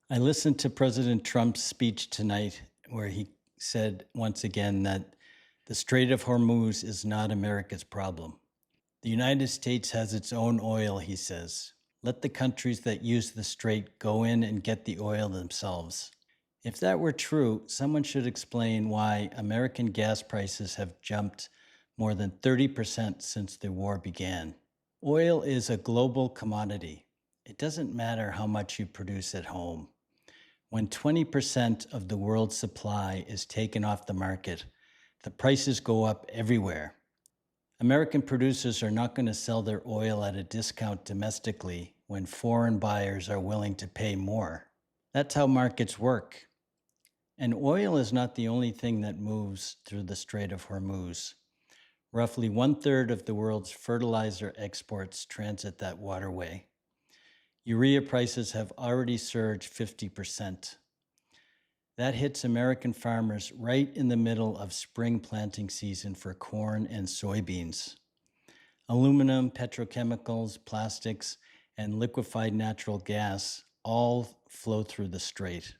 I listened to President Trump's speech tonight, where he said once again that the Strait of Hormuz is not America's problem. The United States has its own oil, he says. Let the countries that use the strait go in and get the oil themselves. If that were true, someone should explain why American gas prices have jumped more than 30% since the war began. Oil is a global commodity. It doesn't matter how much you produce at home. When 20% of the world's supply is taken off the market, the prices go up everywhere. American producers are not going to sell their oil at a discount domestically when foreign buyers are willing to pay more. That's how markets work. And oil is not the only thing that moves through the Strait of Hormuz. Roughly 1/3 of the world's fertilizer exports transit that waterway. Urea prices have already surged 50%. That hits American farmers right in the middle of spring planting season for corn and soybeans. Aluminum, petrochemicals, plastics, and liquefied natural gas all flow through the strait.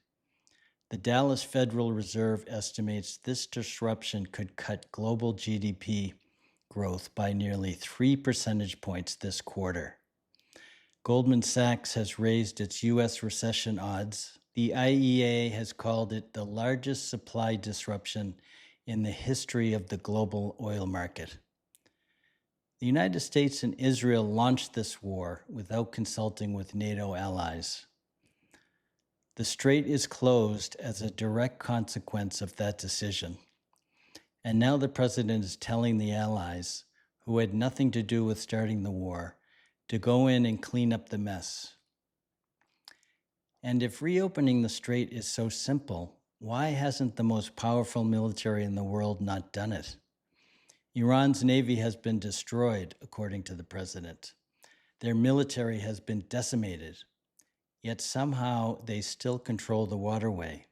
The Dallas Federal Reserve estimates this disruption could cut global GDP growth by nearly 3 percentage points this quarter. Goldman Sachs has raised its U.S. recession odds. The IEA has called it the largest supply disruption in the history of the global oil market. The United States and Israel launched this war without consulting with NATO allies. The strait is closed as a direct consequence of that decision. And now the president is telling the allies, who had nothing to do with starting the war, to go in and clean up the mess. And if reopening the strait is so simple, why hasn't the most powerful military in the world not done it? Iran's navy has been destroyed, according to the president. Their military has been decimated, yet somehow they still control the waterway.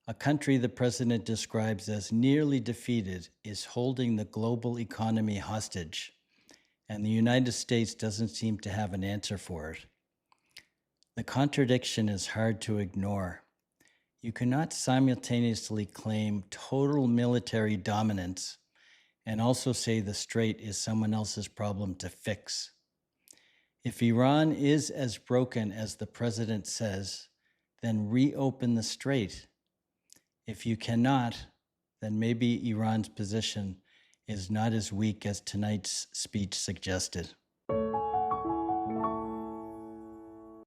A country the president describes as nearly defeated is holding the global economy hostage, and the United States doesn't seem to have an answer for it. The contradiction is hard to ignore. You cannot simultaneously claim total military dominance and also say the strait is someone else's problem to fix. If Iran is as broken as the president says, then reopen the strait. If you cannot, then maybe Iran's position is not as weak as tonight's speech suggested.